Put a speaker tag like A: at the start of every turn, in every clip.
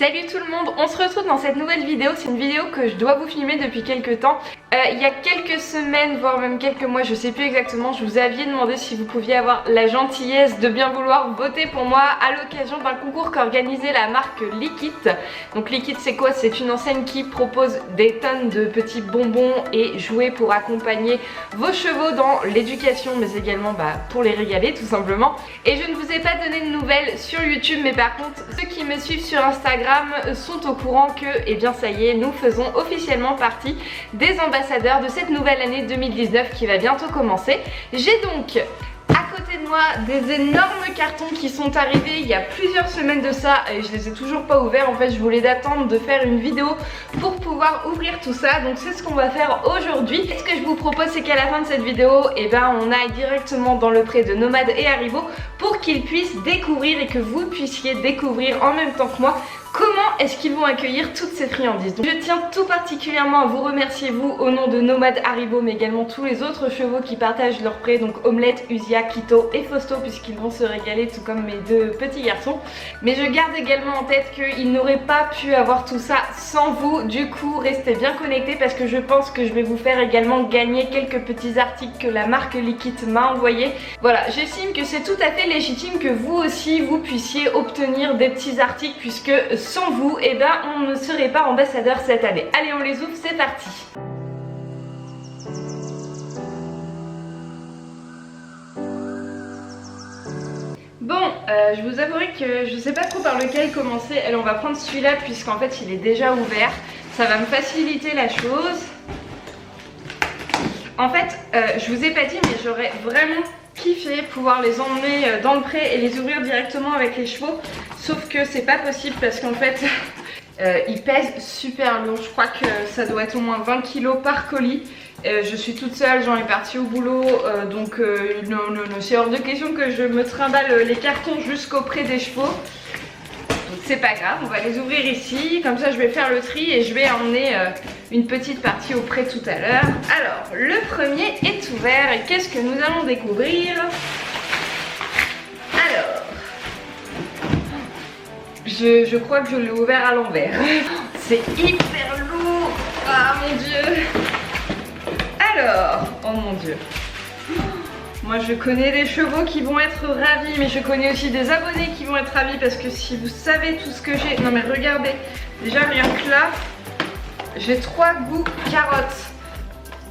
A: Salut tout le monde, on se retrouve dans cette nouvelle vidéo. C'est une vidéo que je dois vous filmer depuis quelques temps. Il y a quelques semaines, voire même quelques mois, je sais plus exactement, je vous aviez demandé si vous pouviez avoir la gentillesse de bien vouloir voter pour moi à l'occasion d'un concours qu'organisait la marque Liquid. Donc Liquid, c'est quoi? C'est une enseigne qui propose des tonnes de petits bonbons et jouets pour accompagner vos chevaux dans l'éducation, mais également pour les régaler tout simplement. Et je ne vous ai pas donné de nouvelles sur YouTube, mais par contre ceux qui me suivent sur Instagram sont au courant que, eh bien ça y est, nous faisons officiellement partie des ambassadeurs de cette nouvelle année 2019 qui va bientôt commencer. J'ai donc à côté de moi des énormes cartons qui sont arrivés il y a plusieurs semaines de ça et je les ai toujours pas ouverts. En fait, je voulais d'attendre de faire une vidéo pour pouvoir ouvrir tout ça, donc c'est ce qu'on va faire aujourd'hui. Ce que je vous propose, c'est qu'à la fin de cette vidéo, on aille directement dans le pré de Nomad et Haribo pour qu'ils puissent découvrir et que vous puissiez découvrir en même temps que moi comment est-ce qu'ils vont accueillir toutes ces friandises. Donc, je tiens tout particulièrement à vous remercier, vous, au nom de Nomad, Haribo, mais également tous les autres chevaux qui partagent leur pré, donc Omelette, Usia, Quito et Fausto, puisqu'ils vont se régaler tout comme mes deux petits garçons. Mais je garde également en tête qu'ils n'auraient pas pu avoir tout ça sans vous. Du coup, restez bien connectés parce que je pense que je vais vous faire également gagner quelques petits articles que la marque Liquid m'a envoyés. Voilà, j'estime que c'est tout à fait légitime que vous aussi, vous puissiez obtenir des petits articles puisque sans vous, on ne serait pas ambassadeur cette année. Allez, on les ouvre, c'est parti. Bon, je vous avouerai que je sais pas trop par lequel commencer. Allez, on va prendre celui-là puisqu'en fait il est déjà ouvert. Ça va me faciliter la chose. En fait, je vous ai pas dit, mais j'aurais vraiment kiffé pouvoir les emmener dans le pré et les ouvrir directement avec les chevaux. Sauf que c'est pas possible parce qu'en fait, ils pèsent super lourd. Je crois que ça doit être au moins 20 kg par colis. Je suis toute seule, j'en ai parti au boulot, donc c'est hors de question que je me trimballe les cartons jusqu'au pré des chevaux. Donc c'est pas grave, on va les ouvrir ici, comme ça je vais faire le tri et je vais emmener une petite partie au pré tout à l'heure. Alors, le premier est ouvert et qu'est-ce que nous allons découvrir? Alors, je crois que je l'ai ouvert à l'envers. C'est hyper lourd. Ah mon dieu. Alors, oh mon dieu. Moi je connais des chevaux qui vont être ravis, mais je connais aussi des abonnés qui vont être ravis parce que si vous savez tout ce que j'ai... Non mais regardez, déjà rien que là, j'ai 3 goûts carottes.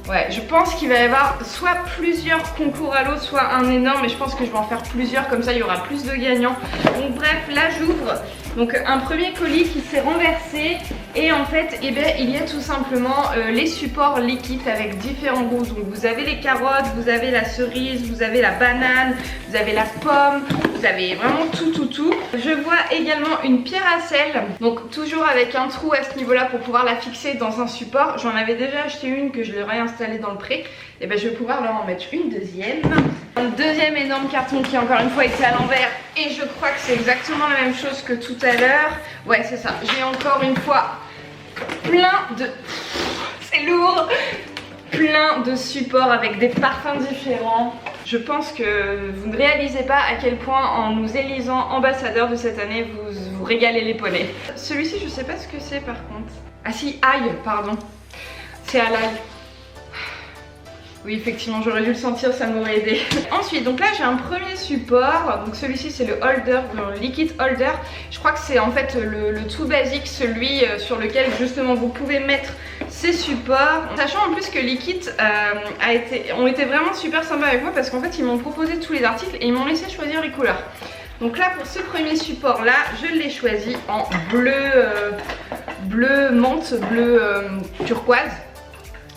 A: Ouais, je pense qu'il va y avoir soit plusieurs concours à l'eau, soit un énorme, et je pense que je vais en faire plusieurs, comme ça il y aura plus de gagnants. Donc bref, là j'ouvre donc un premier colis qui s'est renversé et en fait il y a tout simplement les supports liquides avec différents goûts. Donc vous avez les carottes, vous avez la cerise, vous avez la banane, vous avez la pomme, vous avez vraiment tout. Je vois également une pierre à sel, donc toujours avec un trou à ce niveau là pour pouvoir la fixer dans un support. J'en avais déjà acheté une que je l'ai réinstallée dans le pré, et je vais pouvoir leur en mettre une deuxième. Un deuxième énorme carton qui encore une fois était à l'envers et je crois que c'est exactement la même chose que tout à l'heure. Ouais, c'est ça, j'ai encore une fois plein de... c'est lourd, plein de supports avec des parfums différents. Je pense que vous ne réalisez pas à quel point en nous élisant ambassadeurs de cette année vous régalez les poneys. Celui-ci je sais pas ce que c'est par contre. Ah si, ail, pardon. C'est à l'ail. Oui, effectivement, j'aurais dû le sentir, ça m'aurait aidé. Ensuite, donc là j'ai un premier support. Donc celui-ci c'est le holder, le liquid holder. Je crois que c'est en fait le tout basique, celui sur lequel justement vous pouvez mettre ces supports. Sachant en plus que Liquid ont été vraiment super sympas avec moi parce qu'en fait ils m'ont proposé tous les articles et ils m'ont laissé choisir les couleurs. Donc là pour ce premier support là, je l'ai choisi en bleu menthe, bleu turquoise.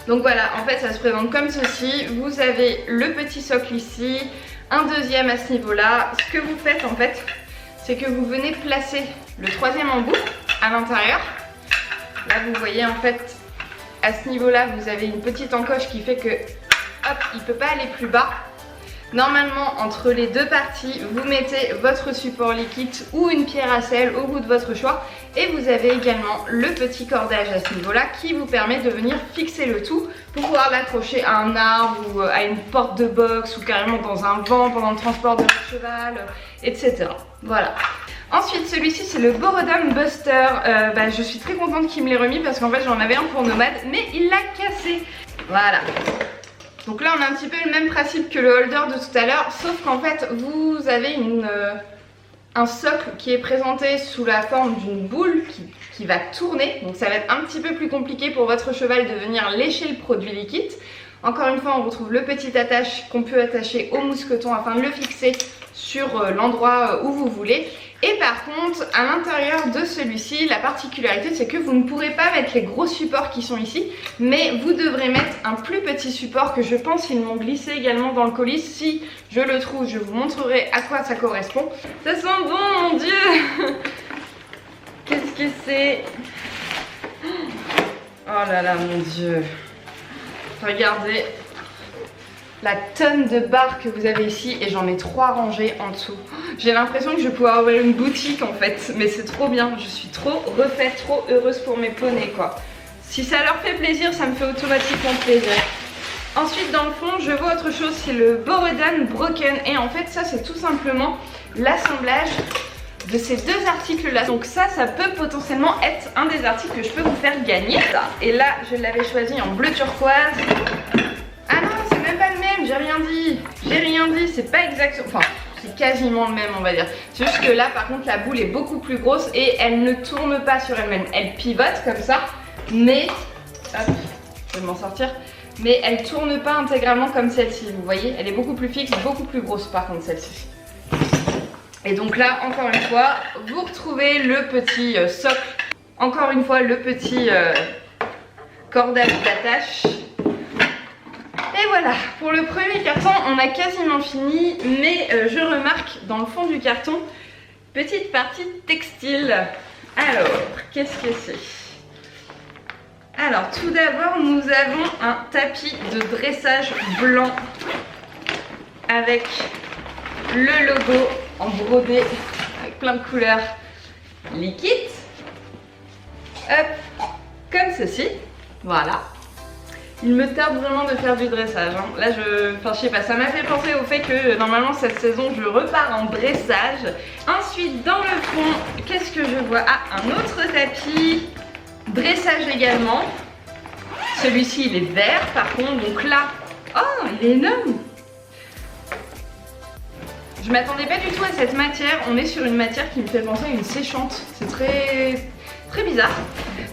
A: Donc voilà, en fait ça se présente comme ceci. Vous avez le petit socle ici, un deuxième à ce niveau là. Ce que vous faites en fait, c'est que vous venez placer le troisième embout à l'intérieur. Là vous voyez en fait, à ce niveau là vous avez une petite encoche qui fait que hop, il ne peut pas aller plus bas. Normalement entre les deux parties vous mettez votre support liquide ou une pierre à sel au goût de votre choix. Et vous avez également le petit cordage à ce niveau là qui vous permet de venir fixer le tout pour pouvoir l'accrocher à un arbre ou à une porte de box ou carrément dans un vent pendant le transport de votre cheval, etc. Voilà. Ensuite, celui-ci, c'est le Boredom Buster. Je suis très contente qu'il me l'ait remis parce qu'en fait, j'en avais un pour Nomade, mais il l'a cassé. Voilà. Donc là, on a un petit peu le même principe que le holder de tout à l'heure, sauf qu'en fait, vous avez un socle qui est présenté sous la forme d'une boule qui va tourner. Donc ça va être un petit peu plus compliqué pour votre cheval de venir lécher le produit liquide. Encore une fois, on retrouve le petit attache qu'on peut attacher au mousqueton afin de le fixer sur l'endroit où vous voulez. Et par contre, à l'intérieur de celui-ci, la particularité, c'est que vous ne pourrez pas mettre les gros supports qui sont ici, mais vous devrez mettre un plus petit support que je pense qu'ils m'ont glissé également dans le colis. Si je le trouve, je vous montrerai à quoi ça correspond. Ça sent bon, mon Dieu! Qu'est-ce que c'est? Oh là là, mon Dieu! Regardez la tonne de barres que vous avez ici et j'en ai 3 rangées en dessous. J'ai l'impression que je vais pouvoir ouvrir une boutique en fait, mais c'est trop bien. Je suis trop refaite, trop heureuse pour mes poneys quoi. Si ça leur fait plaisir, ça me fait automatiquement plaisir. Ensuite dans le fond, je vois autre chose, c'est le Boredom Broken et en fait ça c'est tout simplement l'assemblage de ces deux articles là. Donc ça peut potentiellement être un des articles que je peux vous faire gagner. Et là je l'avais choisi en bleu turquoise. Ah non, c'est même pas le même, j'ai rien dit. J'ai rien dit, c'est pas exactement... Enfin, c'est quasiment le même on va dire. C'est juste que là par contre la boule est beaucoup plus grosse et elle ne tourne pas sur elle-même. Elle pivote comme ça, mais... Hop, je vais m'en sortir. Mais elle tourne pas intégralement comme celle-ci, vous voyez. Elle est beaucoup plus fixe, beaucoup plus grosse par contre celle-ci. Et donc là, encore une fois, vous retrouvez le petit socle. Encore une fois, le petit cordage d'attache. Et voilà, pour le premier carton, on a quasiment fini. Mais je remarque dans le fond du carton, petite partie textile. Alors, qu'est-ce que c'est? Alors, tout d'abord, nous avons un tapis de dressage blanc avec le logo en brodé avec plein de couleurs liquides. Hop, comme ceci. Voilà. Il me tarde vraiment de faire du dressage. Hein. Là, je sais pas, ça m'a fait penser au fait que normalement cette saison, je repars en dressage. Ensuite, dans le fond, qu'est-ce que je vois? Ah, un autre tapis. Dressage également. Celui-ci, il est vert par contre. Donc là, oh, il est énorme. Je m'attendais pas du tout à cette matière. On est sur une matière qui me fait penser à une séchante. C'est très bizarre.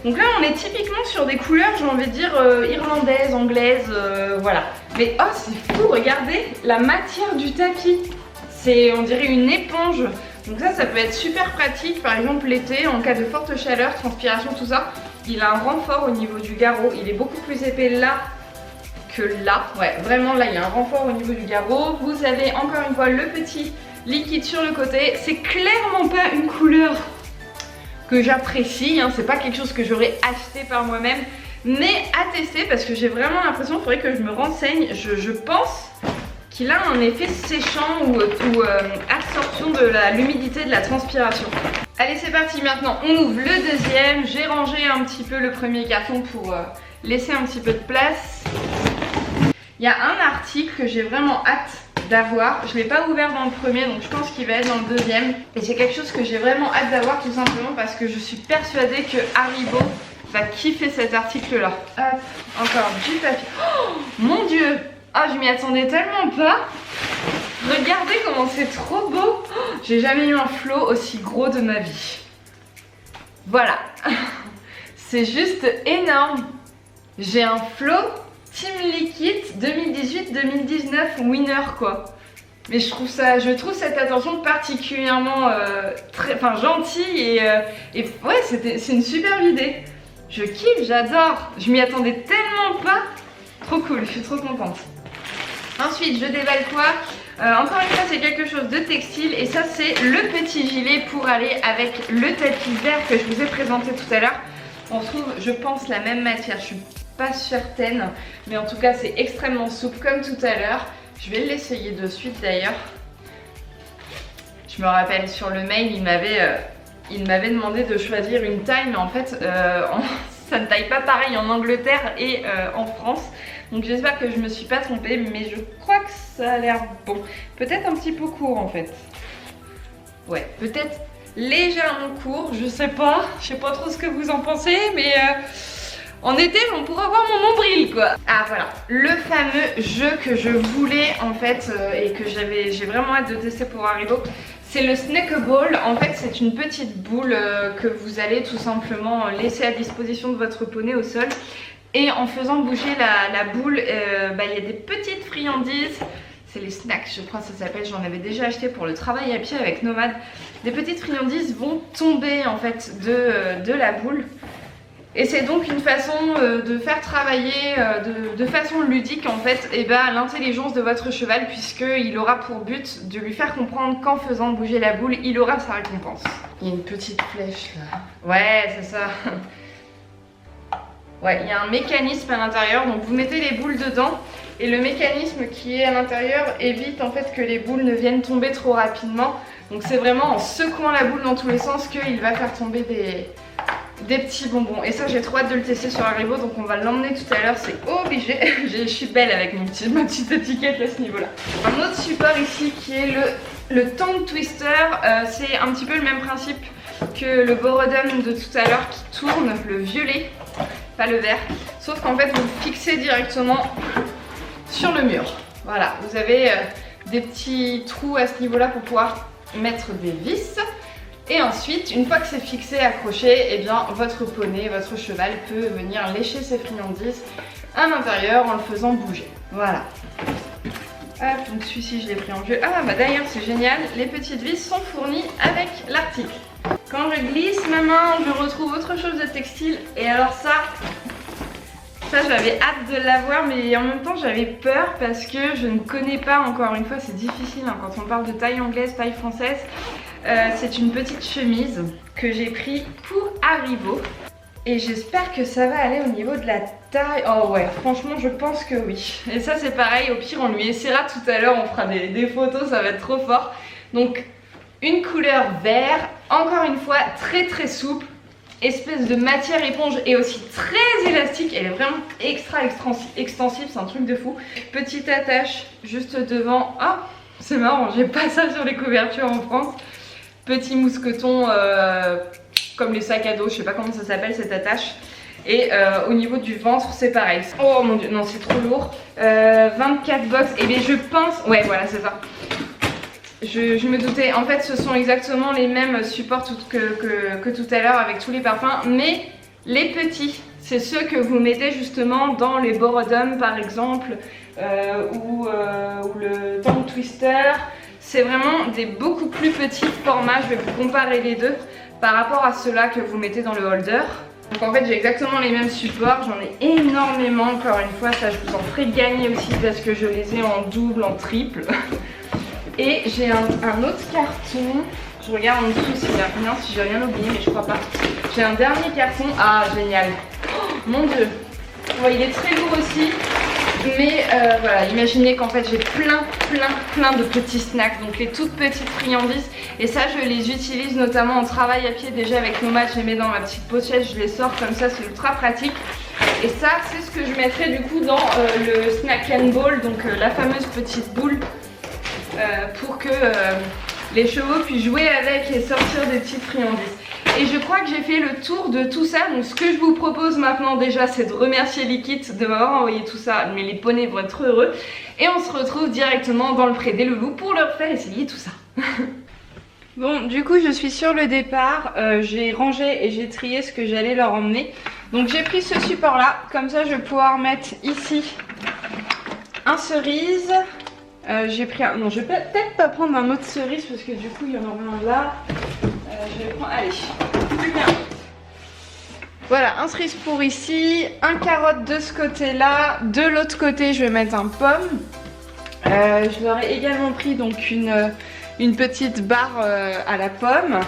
A: Donc là, on est typiquement sur des couleurs, j'ai envie de dire, irlandaises, anglaises, voilà. Mais oh, c'est fou, regardez la matière du tapis. C'est, on dirait une éponge. Donc ça peut être super pratique, par exemple l'été, en cas de forte chaleur, transpiration, tout ça. Il a un renfort au niveau du garrot. Il est beaucoup plus épais là que là. Ouais, vraiment là, il y a un renfort au niveau du garrot. Vous avez encore une fois le petit liquide sur le côté. C'est clairement pas une couleur que j'apprécie, hein. C'est pas quelque chose que j'aurais acheté par moi-même, mais à tester parce que j'ai vraiment l'impression, il faudrait que je me renseigne. Je pense qu'il a un effet séchant ou absorption de l'humidité de la transpiration. Allez, c'est parti, maintenant on ouvre le deuxième. J'ai rangé un petit peu le premier carton pour laisser un petit peu de place. Il y a un article que j'ai vraiment hâte d'avoir. Je ne l'ai pas ouvert dans le premier, donc je pense qu'il va être dans le deuxième. Et c'est quelque chose que j'ai vraiment hâte d'avoir, tout simplement parce que je suis persuadée que Haribo va kiffer cet article-là. Hop, encore du papier. Oh mon Dieu! Ah, je m'y attendais tellement pas. Regardez comment c'est trop beau. Oh, j'ai jamais eu un flot aussi gros de ma vie. Voilà. C'est juste énorme. J'ai un flot Team Liquid 2018-2019 winner quoi. Mais je trouve cette attention particulièrement gentille et ouais, c'est une superbe idée. Je kiffe, j'adore. Je m'y attendais tellement pas. Trop cool, je suis trop contente. Ensuite, je déballe quoi? Encore une fois, c'est quelque chose de textile et ça, c'est le petit gilet pour aller avec le tapis vert que je vous ai présenté tout à l'heure. On retrouve, je pense, la même matière. Je suis pas certaine, mais en tout cas, c'est extrêmement souple comme tout à l'heure. Je vais l'essayer de suite d'ailleurs. Je me rappelle sur le mail, il m'avait demandé de choisir une taille, mais en fait, ça ne taille pas pareil en Angleterre et en France. Donc j'espère que je me suis pas trompée, mais je crois que ça a l'air bon. Peut-être un petit peu court en fait. Ouais, peut-être légèrement court, je sais pas trop ce que vous en pensez, mais en été on pourra voir mon nombril quoi. Ah voilà, le fameux jeu que je voulais en fait et que j'ai vraiment hâte de tester pour Haribo. C'est le Snackable. En fait c'est une petite boule que vous allez tout simplement laisser à disposition de votre poney au sol. Et en faisant bouger la boule, il y a des petites friandises. C'est les snacks, je crois que ça s'appelle. J'en avais déjà acheté pour le travail à pied avec Nomade. Des petites friandises vont tomber en fait de la boule. Et c'est donc une façon de faire travailler de façon ludique en fait l'intelligence de votre cheval, puisqu'il aura pour but de lui faire comprendre qu'en faisant bouger la boule, il aura sa récompense. Il y a une petite flèche là. Ouais, c'est ça. Ouais, il y a un mécanisme à l'intérieur, donc vous mettez les boules dedans et le mécanisme qui est à l'intérieur évite en fait que les boules ne viennent tomber trop rapidement. Donc c'est vraiment en secouant la boule dans tous les sens qu'il va faire tomber des petits bonbons. Et ça j'ai trop hâte de le tester sur Haribo, donc on va l'emmener tout à l'heure, c'est obligé. Je suis belle avec ma petite étiquette à ce niveau-là. Un autre support ici qui est le Tongue Twister, c'est un petit peu le même principe que le Boredom de tout à l'heure qui tourne, le violet. Pas le vert, sauf qu'en fait vous le fixez directement sur le mur. Voilà, vous avez des petits trous à ce niveau-là pour pouvoir mettre des vis. Et ensuite, une fois que c'est fixé, accroché, votre poney, votre cheval peut venir lécher ses friandises à l'intérieur en le faisant bouger. Voilà. Hop, donc celui-ci je l'ai pris en jeu. Ah bah d'ailleurs c'est génial, les petites vis sont fournies avec l'article. Quand je glisse ma main, je retrouve autre chose de textile. Et alors ça j'avais hâte de l'avoir, mais en même temps j'avais peur parce que je ne connais pas, encore une fois c'est difficile hein, quand on parle de taille anglaise, taille française. C'est une petite chemise que j'ai pris pour Haribo. Et j'espère que ça va aller au niveau de la taille. Oh ouais, franchement je pense que oui. Et ça c'est pareil, au pire on lui essaiera tout à l'heure, on fera des photos, ça va être trop fort. Donc une couleur vert, encore une fois très souple, espèce de matière éponge et aussi très élastique. Elle est vraiment extra extensive, c'est un truc de fou. Petite attache juste devant. Ah, c'est marrant, j'ai pas ça sur les couvertures en France. Petit mousqueton comme les sacs à dos, je sais pas comment ça s'appelle cette attache. Et au niveau du ventre c'est pareil. Oh mon dieu, non c'est trop lourd. 24 box, et bien je pense, ouais voilà c'est ça. Je me doutais, en fait ce sont exactement les mêmes supports que tout à l'heure avec tous les parfums, mais les petits, c'est ceux que vous mettez justement dans les Boredom par exemple, ou le Tongue Twister. C'est vraiment des beaucoup plus petits formats, je vais vous comparer les deux par rapport à ceux-là que vous mettez dans le holder. Donc en fait j'ai exactement les mêmes supports, j'en ai énormément encore une fois, ça je vous en ferai gagner aussi parce que je les ai en double, en triple. Et j'ai un autre carton, je regarde en dessous s'il n'y a rien, si j'ai rien oublié, mais je crois pas. J'ai un dernier carton, ah génial, oh, mon dieu, ouais, il est très lourd aussi, mais voilà, imaginez qu'en fait j'ai plein de petits snacks, donc les toutes petites friandises, et ça je les utilise notamment en travail à pied déjà avec Nomade, je les mets dans ma petite pochette, je les sors comme ça, c'est ultra pratique. Et ça c'est ce que je mettrai du coup dans le Snack and Ball, donc la fameuse petite boule. Pour que les chevaux puissent jouer avec et sortir des petites friandises. Et je crois que j'ai fait le tour de tout ça. Donc ce que je vous propose maintenant déjà, c'est de remercier Liquid de m'avoir envoyé tout ça. Mais les poneys vont être heureux. Et on se retrouve directement dans le pré des loulous pour leur faire essayer tout ça. Bon, du coup je suis sur le départ. J'ai rangé et j'ai trié ce que j'allais leur emmener. Donc j'ai pris ce support là. Comme ça je vais pouvoir mettre ici un cerise. J'ai pris un... Non, je vais peut-être pas prendre un autre cerise parce que du coup il y en aura un là. Je vais prendre... Allez, plus qu'un. Voilà, un cerise pour ici, un carotte de ce côté-là. De l'autre côté, je vais mettre un pomme. Je leur ai également pris donc une petite barre à la pomme.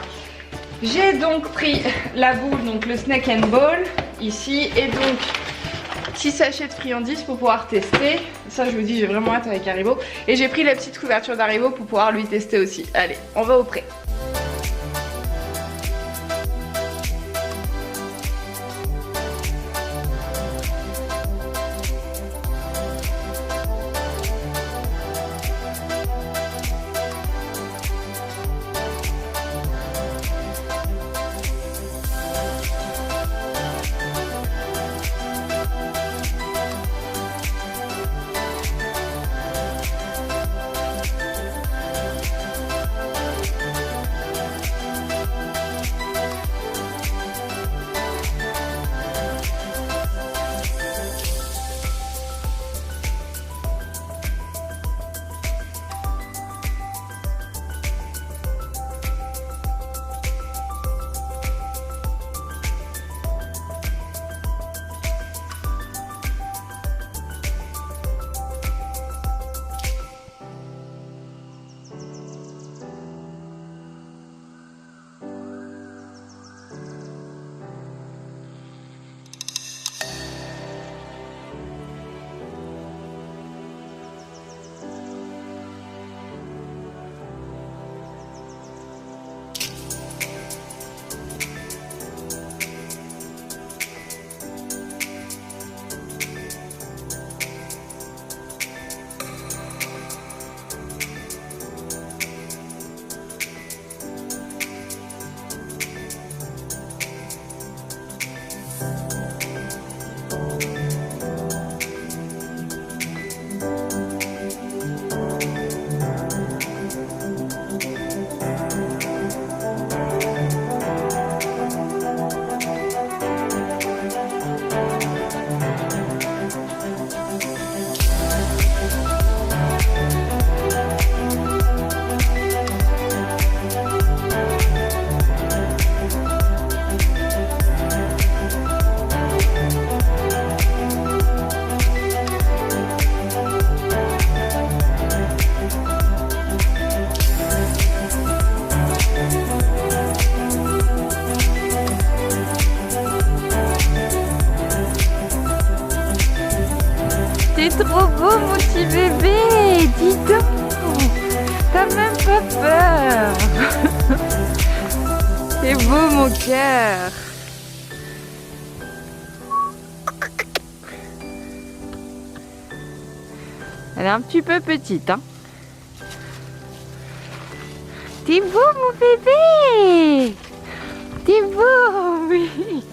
A: J'ai donc pris la boule, donc le Snack and Ball ici, et donc 6 sachets de friandises pour pouvoir tester. Ça je vous dis j'ai vraiment hâte avec Haribo. Et j'ai pris la petite couverture d'Haribo pour pouvoir lui tester aussi. Allez, on va au pré. cœur. C'est beau mon cœur. Elle est un petit peu petite, hein. T'es beau mon bébé. T'es beau, oui.